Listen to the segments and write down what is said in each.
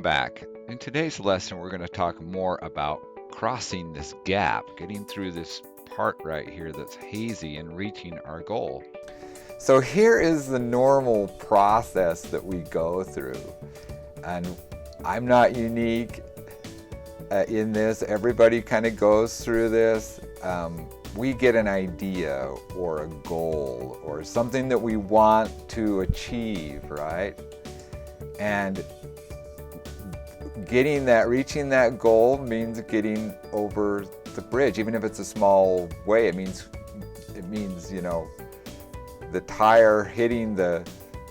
back. In today's lesson, we're going to talk more about crossing this gap, getting through this part right here that's hazy and reaching our goal. So here is the normal process that we go through. And I'm not unique in this. Everybody kind of goes through this. We get an idea or a goal or something that we want to achieve, right? And reaching that goal means getting over the bridge, even if it's a small way. It means, the tire hitting the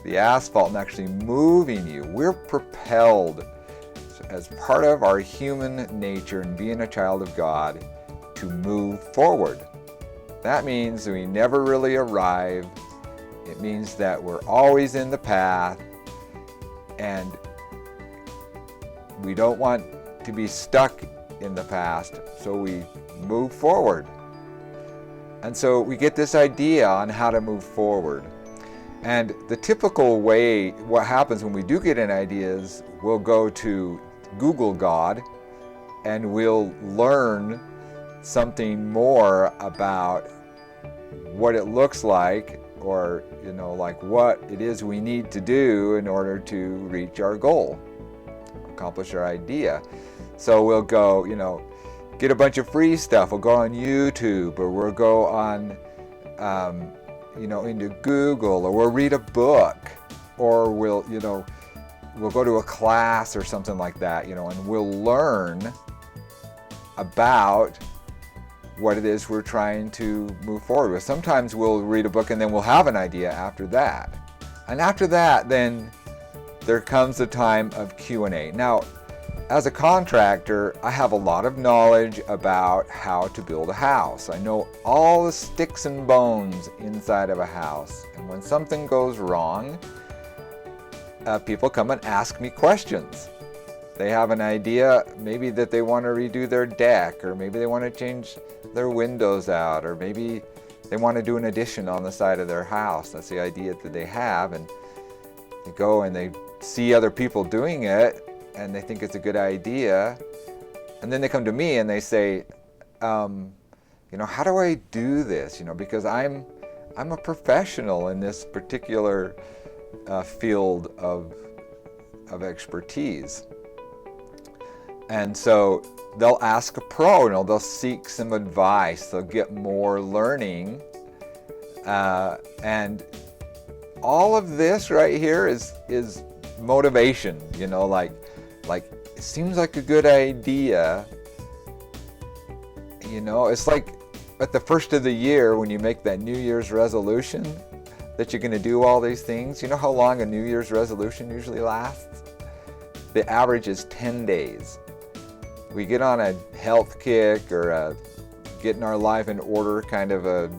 asphalt and actually moving you. We're propelled as part of our human nature and being a child of God to move forward. That means we never really arrive. It means that we're always in the path, and we don't want to be stuck in the past, so we move forward. And so we get this idea on how to move forward. And the typical way, what happens when we do get an idea is we'll go to Google God and we'll learn something more about what it looks like, or like what it is we need to do in order to reach our goal, accomplish our idea. So we'll go, get a bunch of free stuff. We'll go on YouTube, or we'll go on, into Google, or we'll read a book, or we'll go to a class or something like that, and we'll learn about what it is we're trying to move forward with. Sometimes we'll read a book and then we'll have an idea after that. And after that, then there comes a time of Q&A. Now, as a contractor, I have a lot of knowledge about how to build a house. I know all the sticks and bones inside of a house. And when something goes wrong, people come and ask me questions. They have an idea, maybe that they want to redo their deck, or maybe they want to change their windows out, or maybe they want to do an addition on the side of their house. That's the idea that they have, and they go and they see other people doing it, and they think it's a good idea, and then they come to me and they say, how do I do this? Because I'm a professional in this particular field of expertise. And so they'll ask a pro, they'll seek some advice, they'll get more learning. And all of this right here is motivation, like it seems like a good idea. It's like at the first of the year when you make that New Year's resolution that you're going to do all these things. You know how long a New Year's resolution usually lasts? The average is 10 days. We get on a health kick or a getting our life in order kind of a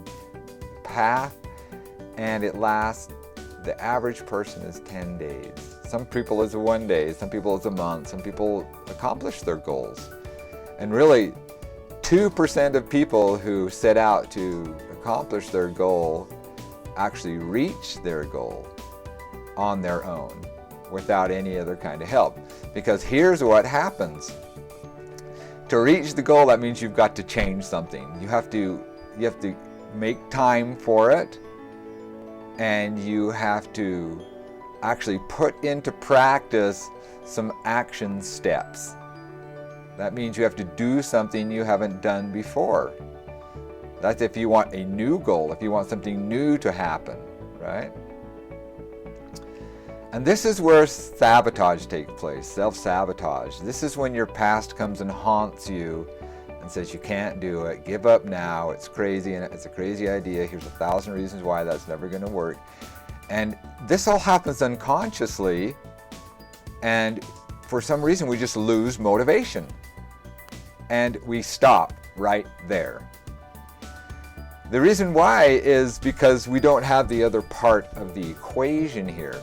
path, and it lasts, the average person is 10 days. Some people it's 1 day, some people it's a month, some people accomplish their goals. And really, 2% of people who set out to accomplish their goal actually reach their goal on their own without any other kind of help. Because here's what happens. To reach the goal, that means you've got to change something. You have to make time for it, and you have to actually put into practice some action steps. That means you have to do something you haven't done before. That's if you want a new goal, if you want something new to happen, right? And this is where sabotage takes place, self-sabotage. This is when your past comes and haunts you and says you can't do it, give up now, it's crazy, and it's a crazy idea, here's 1,000 reasons why that's never going to work. And this all happens unconsciously, and for some reason we just lose motivation. And we stop right there. The reason why is because we don't have the other part of the equation here.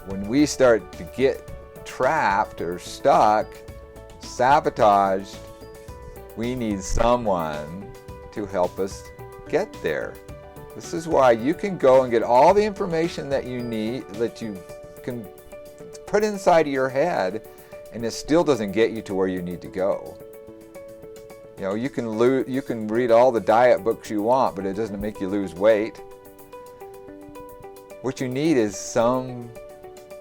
When we start to get trapped or stuck, sabotaged, we need someone to help us get there. This is why you can go and get all the information that you need, that you can put inside of your head, and it still doesn't get you to where you need to go. You know, you can read all the diet books you want, but it doesn't make you lose weight. What you need is some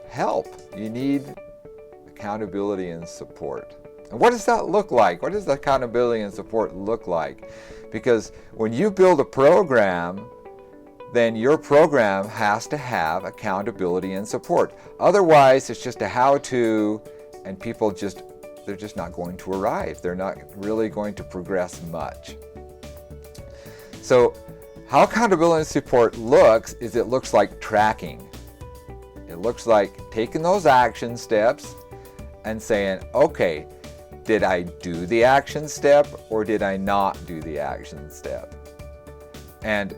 help. You need accountability and support. And what does that look like? What does accountability and support look like? Because when you build a program, then your program has to have accountability and support. Otherwise, it's just a how-to, and they're just not going to arrive. They're not really going to progress much. So how accountability and support looks is it looks like tracking. It looks like taking those action steps and saying, okay, did I do the action step or did I not do the action step? And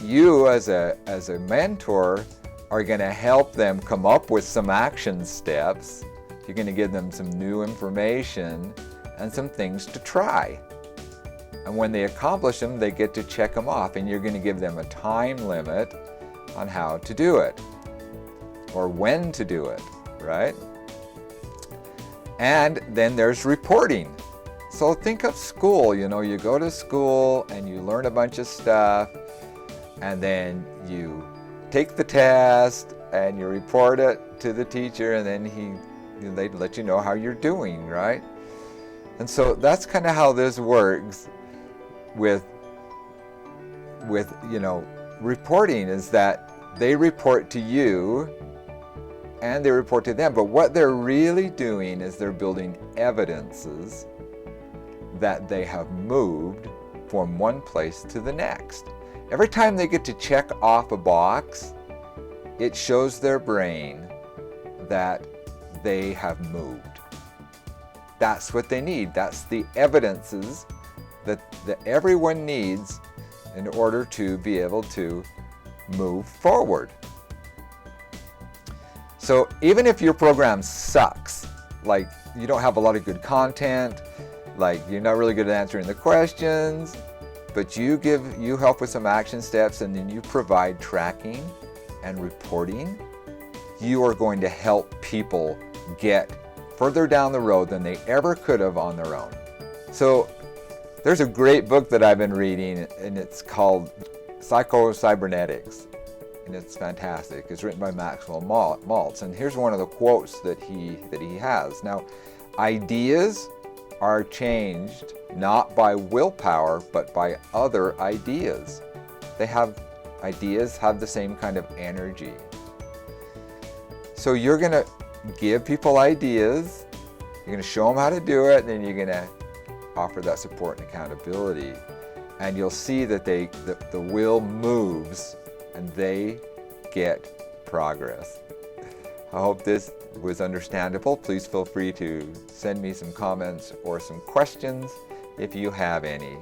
you as a mentor are going to help them come up with some action steps. You're going to give them some new information and some things to try. And when they accomplish them, they get to check them off, and you're going to give them a time limit on how to do it or when to do it, right? And then there's reporting. So think of school. You know, you go to school and you learn a bunch of stuff, and then you take the test and you report it to the teacher, and then they let you know how you're doing, right? And so that's kind of how this works with reporting, is that they report to you and they report to them, but what they're really doing is they're building evidences that they have moved from one place to the next. Every time they get to check off a box, it shows their brain that they have moved. That's what they need. That's the evidences that everyone needs in order to be able to move forward. So even if your program sucks, like you don't have a lot of good content, like you're not really good at answering the questions, but you help with some action steps, and then you provide tracking and reporting, you are going to help people get further down the road than they ever could have on their own. So there's a great book that I've been reading, and it's called Psycho-Cybernetics, and it's fantastic. It's written by Maxwell Maltz, and here's one of the quotes that he has. Now, ideas are changed not by willpower, but by other ideas. Ideas have the same kind of energy. So you're going to give people ideas, you're going to show them how to do it, and then you're going to offer that support and accountability. And you'll see that the wheel moves and they get progress. I hope this was understandable. Please feel free to send me some comments or some questions if you have any.